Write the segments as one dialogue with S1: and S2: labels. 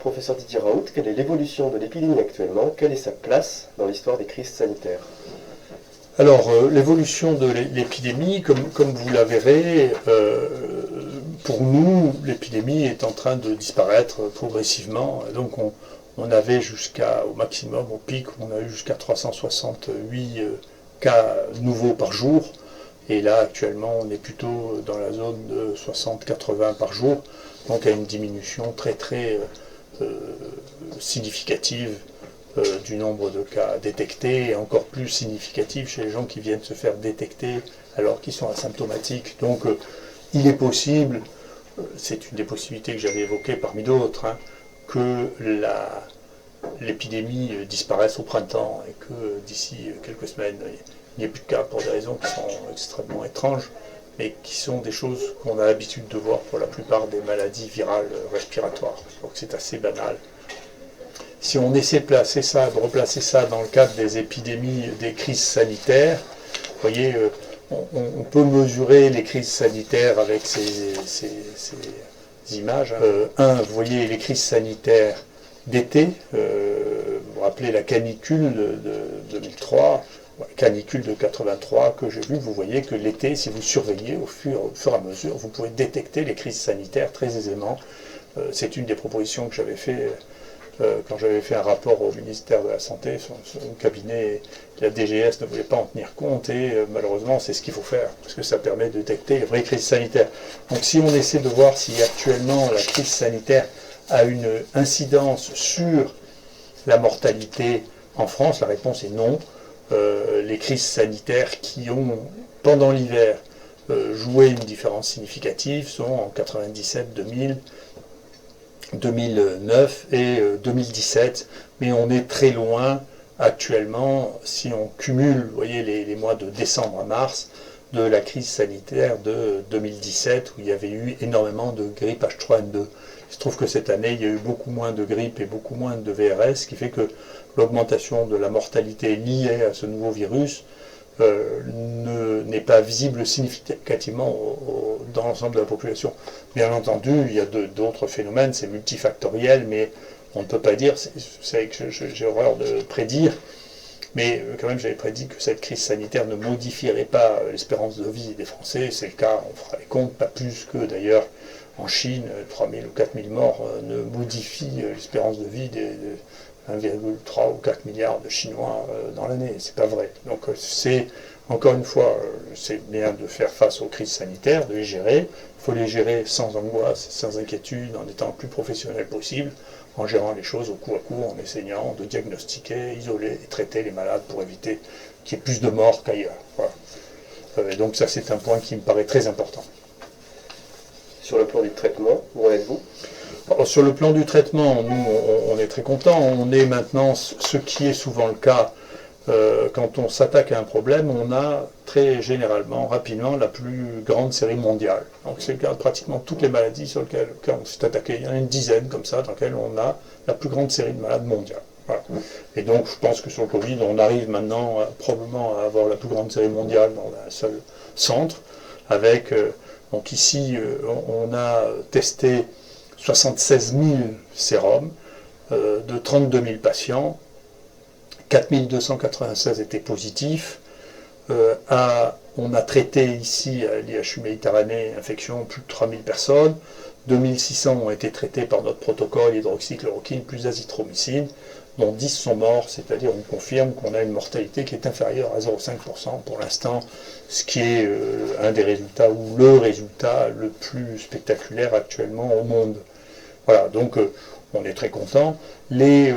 S1: Professeur Didier Raoult, quelle est l'évolution de l'épidémie actuellement? Quelle est sa place dans l'histoire des crises sanitaires?
S2: Alors, l'évolution de l'épidémie, comme vous la verrez, pour nous, l'épidémie est en train de disparaître progressivement. Donc, on avait au maximum, au pic, on a eu jusqu'à 368 cas nouveaux par jour. Et là, actuellement, on est plutôt dans la zone de 60-80 par jour. Donc, il y a une diminution très significative du nombre de cas détectés, et encore plus significative chez les gens qui viennent se faire détecter alors qu'ils sont asymptomatiques. Donc, il est possible, c'est une des possibilités que j'avais évoquées parmi d'autres, que l'épidémie disparaisse au printemps et que d'ici quelques semaines, il n'y ait plus de cas pour des raisons qui sont extrêmement étranges, mais qui sont des choses qu'on a l'habitude de voir pour la plupart des maladies virales respiratoires. Donc c'est assez banal. Si on essaie de replacer ça dans le cadre des épidémies, des crises sanitaires, vous voyez, on peut mesurer les crises sanitaires avec ces images. Vous voyez les crises sanitaires d'été, vous vous rappelez la canicule de 2003, canicule de 83 que j'ai vu, vous voyez que l'été, si vous surveillez au fur et à mesure, vous pouvez détecter les crises sanitaires très aisément. C'est une des propositions que j'avais fait quand j'avais fait un rapport au ministère de la Santé. Son cabinet, la DGS ne voulait pas en tenir compte et malheureusement c'est ce qu'il faut faire parce que ça permet de détecter les vraies crises sanitaires. Donc si on essaie de voir si actuellement la crise sanitaire a une incidence sur la mortalité en France, la réponse est non. Les crises sanitaires qui ont, pendant l'hiver, joué une différence significative sont en 97, 2000, 2009 et 2017, mais on est très loin actuellement, si on cumule, vous voyez, les mois de décembre à mars, de la crise sanitaire de 2017, où il y avait eu énormément de grippe H3N2. Il se trouve que cette année, il y a eu beaucoup moins de grippe et beaucoup moins de VRS, ce qui fait que l'augmentation de la mortalité liée à ce nouveau virus n'est pas visible significativement dans l'ensemble de la population. Bien entendu, il y a d'autres phénomènes, c'est multifactoriel, mais on ne peut pas dire, c'est que j'ai horreur de prédire, mais quand même j'avais prédit que cette crise sanitaire ne modifierait pas l'espérance de vie des Français. C'est le cas, on fera les comptes, pas plus que d'ailleurs en Chine, 3000 ou 4000 morts ne modifient l'espérance de vie des 1,3 ou 4 milliards de Chinois dans l'année. C'est pas vrai. Donc c'est, encore une fois, c'est bien de faire face aux crises sanitaires, de les gérer. Il faut les gérer sans angoisse, sans inquiétude, en étant le plus professionnel possible, en gérant les choses au coup à coup, en essayant de diagnostiquer, isoler et traiter les malades pour éviter qu'il y ait plus de morts qu'ailleurs. Voilà. Et donc ça, c'est un point qui me paraît très important.
S1: Sur le plan du traitement, où en êtes-vous?
S2: Alors, sur le plan du traitement, nous, on est très contents. On est maintenant, ce qui est souvent le cas, quand on s'attaque à un problème, on a très généralement, rapidement, la plus grande série mondiale. Donc c'est le cas de pratiquement toutes les maladies sur lesquelles on s'est attaqué. Il y en a une dizaine comme ça, dans lesquelles on a la plus grande série de malades mondiales. Voilà. Et donc je pense que sur le Covid, on arrive maintenant probablement à avoir la plus grande série mondiale dans un seul centre, avec, donc ici, on a testé 76 000 sérums de 32 000 patients, 4 296 étaient positifs. On a traité ici à l'IHU Méditerranée infection plus de 3 000 personnes, 2 600 ont été traités par notre protocole hydroxychloroquine plus azithromycine, dont 10 sont morts, c'est-à-dire on confirme qu'on a une mortalité qui est inférieure à 0,5% pour l'instant, ce qui est un des résultats, ou le résultat le plus spectaculaire actuellement au monde. Voilà, donc on est très content. Les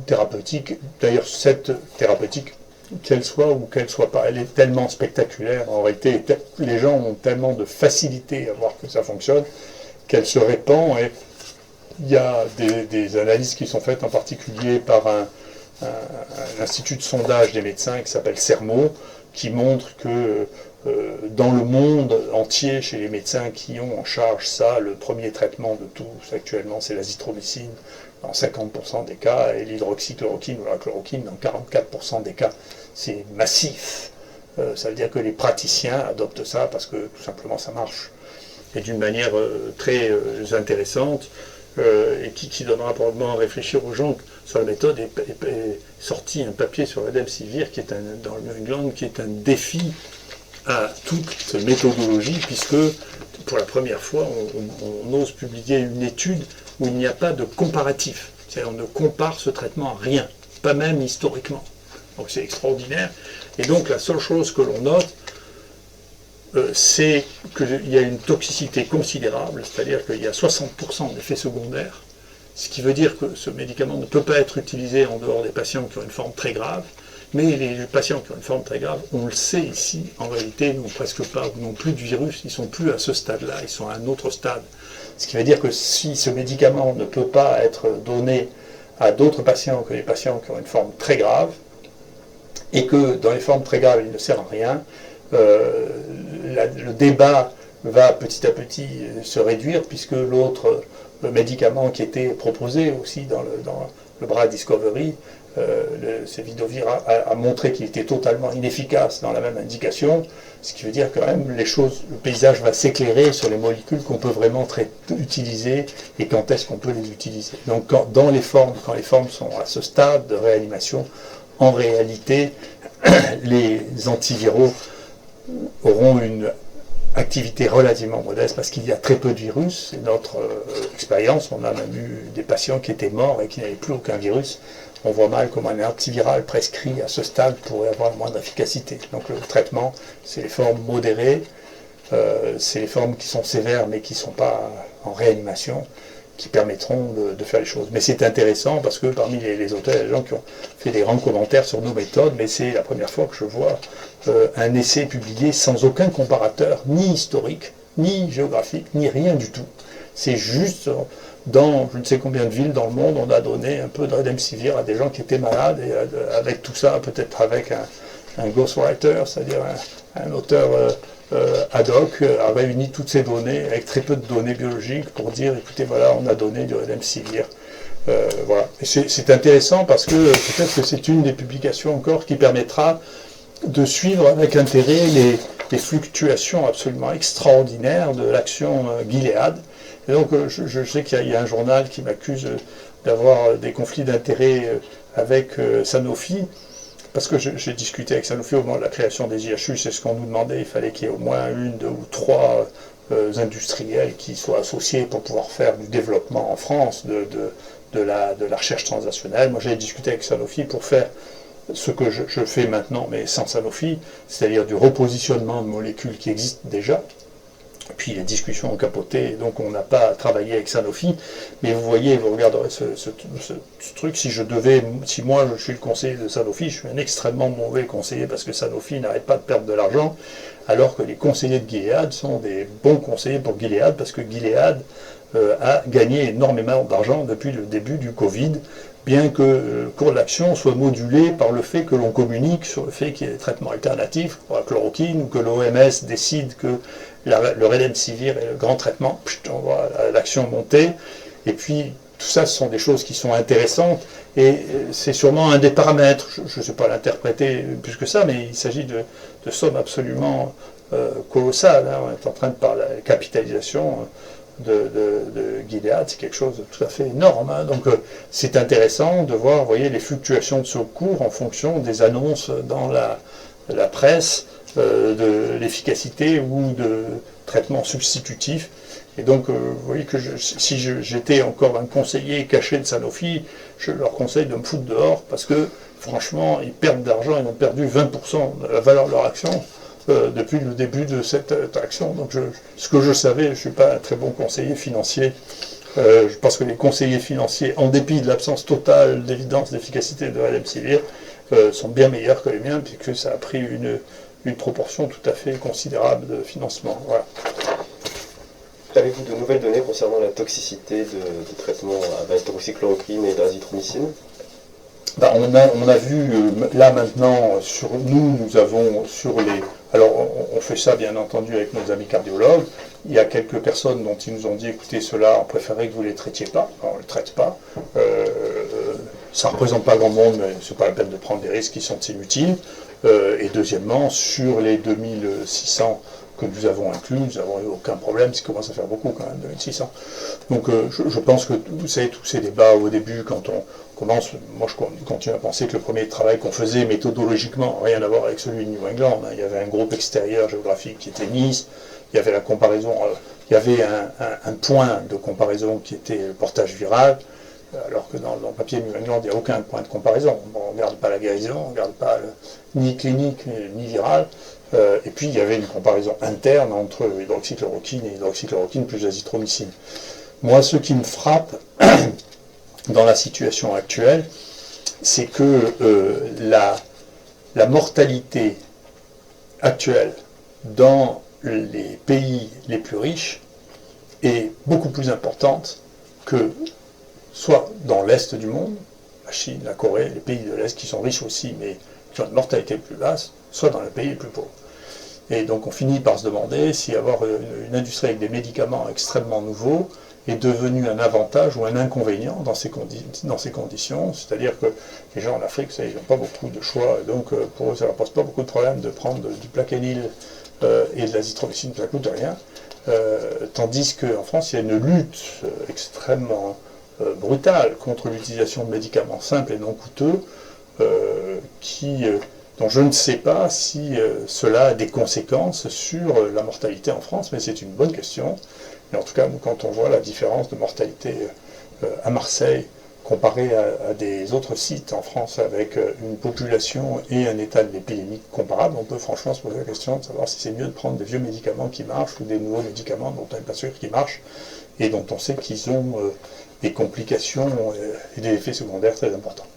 S2: thérapeutiques, d'ailleurs cette thérapeutique, qu'elle soit ou qu'elle soit pas, elle est tellement spectaculaire, en réalité, les gens ont tellement de facilité à voir que ça fonctionne, qu'elle se répand, et il y a des analyses qui sont faites en particulier par un institut de sondage des médecins qui s'appelle CERMO, qui montre que dans le monde entier, chez les médecins qui ont en charge ça, le premier traitement de tous actuellement, c'est l'azithromycine dans 50% des cas, et l'hydroxychloroquine ou la chloroquine dans 44% des cas. C'est massif. Ça veut dire que les praticiens adoptent ça parce que tout simplement ça marche. Et d'une manière très intéressante, et qui donnera probablement à réfléchir aux gens sur la méthode, est sorti un papier sur Remdesivir qui est dans le New England, qui est un défi à toute méthodologie, puisque pour la première fois, on ose publier une étude où il n'y a pas de comparatif. C'est-à-dire on ne compare ce traitement à rien, pas même historiquement. Donc c'est extraordinaire. Et donc la seule chose que l'on note, c'est qu'il y a une toxicité considérable, c'est-à-dire qu'il y a 60% d'effets secondaires, ce qui veut dire que ce médicament ne peut pas être utilisé en dehors des patients qui ont une forme très grave, mais les patients qui ont une forme très grave, on le sait ici, en réalité, n'ont presque pas, ou n'ont plus de virus, ils ne sont plus à ce stade-là, ils sont à un autre stade. Ce qui veut dire que si ce médicament ne peut pas être donné à d'autres patients que les patients qui ont une forme très grave, et que dans les formes très graves, il ne sert à rien, le débat va petit à petit se réduire, puisque l'autre médicament qui était proposé aussi dans le bras Discovery, le Sevidovir, a montré qu'il était totalement inefficace dans la même indication, ce qui veut dire quand même le paysage va s'éclairer sur les molécules qu'on peut vraiment utiliser et quand est-ce qu'on peut les utiliser. Donc quand les formes sont à ce stade de réanimation, en réalité, les antiviraux auront une activité relativement modeste parce qu'il y a très peu de virus. C'est notre expérience. On a même eu des patients qui étaient morts et qui n'avaient plus aucun virus. On voit mal comment un antiviral prescrit à ce stade pourrait avoir une moindre efficacité. Donc le traitement, c'est les formes modérées, c'est les formes qui sont sévères mais qui ne sont pas en réanimation, qui permettront de faire les choses. Mais c'est intéressant parce que parmi les auteurs, il y a des gens qui ont fait des grands commentaires sur nos méthodes, mais c'est la première fois que je vois un essai publié sans aucun comparateur, ni historique, ni géographique, ni rien du tout. C'est juste dans je ne sais combien de villes dans le monde, on a donné un peu de Remdesivir à des gens qui étaient malades, et avec tout ça, peut-être avec un ghostwriter, c'est-à-dire un auteur ad hoc, a réuni toutes ces données avec très peu de données biologiques pour dire, écoutez, voilà, on a donné du Remdesivir. Voilà. Et c'est intéressant parce que peut-être que c'est une des publications encore qui permettra de suivre avec intérêt les fluctuations absolument extraordinaires de l'action Gilead. Et donc je sais qu'il y a un journal qui m'accuse d'avoir des conflits d'intérêts avec Sanofi, parce que j'ai discuté avec Sanofi au moment de la création des IHU, c'est ce qu'on nous demandait, il fallait qu'il y ait au moins une, deux ou trois industriels qui soient associés pour pouvoir faire du développement en France de la recherche transnationale. Moi j'ai discuté avec Sanofi pour faire ce que je fais maintenant, mais sans Sanofi, c'est-à-dire du repositionnement de molécules qui existent déjà. Puis les discussions ont capoté, donc on n'a pas travaillé avec Sanofi. Mais vous voyez, vous regarderez ce truc, si moi je suis le conseiller de Sanofi, je suis un extrêmement mauvais conseiller parce que Sanofi n'arrête pas de perdre de l'argent, alors que les conseillers de Gilead sont des bons conseillers pour Gilead, parce que Gilead a gagné énormément d'argent depuis le début du Covid, bien que le cours de l'action soit modulé par le fait que l'on communique sur le fait qu'il y a des traitements alternatifs, pour la chloroquine, ou que l'OMS décide que le Remdesivir est le grand traitement, on voit l'action monter, et puis tout ça, ce sont des choses qui sont intéressantes, et c'est sûrement un des paramètres, je ne sais pas l'interpréter plus que ça, mais il s'agit de sommes absolument colossales, hein. On est en train de parler de la capitalisation de Gilead, c'est quelque chose de tout à fait énorme, hein. Donc c'est intéressant de voir, vous voyez, les fluctuations de ce cours en fonction des annonces dans la presse, de l'efficacité ou de traitements substitutifs. Et donc, vous voyez que si j'étais encore un conseiller caché de Sanofi, je leur conseille de me foutre dehors parce que, franchement, ils perdent d'argent, ils ont perdu 20% de la valeur de leur action depuis le début de cette action. Donc, ce que je savais, je ne suis pas un très bon conseiller financier. Je pense que les conseillers financiers, en dépit de l'absence totale d'évidence d'efficacité de Remdesivir, sont bien meilleurs que les miens, puisque ça a pris une proportion tout à fait considérable de financement. Voilà.
S1: Avez-vous de nouvelles données concernant la toxicité de traitements à base d'hydroxychloroquine et d'azithromycine?
S2: On a vu, là maintenant, nous avons sur les... Alors, on fait ça, bien entendu, avec nos amis cardiologues. Il y a quelques personnes dont ils nous ont dit, écoutez, ceux-là, on préférait que vous ne les traitiez pas. Alors, on ne les traite pas. Ça ne représente pas grand monde, mais ce n'est pas la peine de prendre des risques qui sont inutiles. Et deuxièmement, sur les 2600 que nous avons inclus, nous n'avons eu aucun problème, ça commence à faire beaucoup quand même, 2600. Donc je pense que vous savez, tous ces débats au début, quand on commence, moi je continue à penser que le premier travail qu'on faisait méthodologiquement, rien à voir avec celui de New England, hein, il y avait un groupe extérieur géographique qui était Nice, il y avait la comparaison, il y avait un point de comparaison qui était le portage viral, alors que dans le papier New England, il n'y a aucun point de comparaison. On ne regarde pas la guérison, on ne regarde pas ni clinique ni viral. Et puis il y avait une comparaison interne entre hydroxychloroquine et hydroxychloroquine plus azithromycine. Moi, ce qui me frappe dans la situation actuelle, c'est que la mortalité actuelle dans les pays les plus riches est beaucoup plus importante que soit dans l'Est du monde, la Chine, la Corée, les pays de l'Est qui sont riches aussi, mais qui ont une mortalité plus basse, soit dans les pays les plus pauvres. Et donc on finit par se demander si avoir une industrie avec des médicaments extrêmement nouveaux est devenu un avantage ou un inconvénient dans ces conditions. C'est-à-dire que les gens en Afrique, ils n'ont pas beaucoup de choix, et donc pour eux, ça ne leur pose pas beaucoup de problème de prendre du Plaquenil et de l'azithromycine, ça ne coûte rien. Tandis qu'en France, il y a une lutte extrêmement brutale contre l'utilisation de médicaments simples et non coûteux, dont je ne sais pas si cela a des conséquences sur la mortalité en France, mais c'est une bonne question. Et en tout cas, quand on voit la différence de mortalité à Marseille comparée à des autres sites en France avec une population et un état de l'épidémie comparable, on peut franchement se poser la question de savoir si c'est mieux de prendre des vieux médicaments qui marchent ou des nouveaux médicaments dont on n'est pas sûr qu'ils marchent et dont on sait qu'ils ont des complications et des effets secondaires très importants.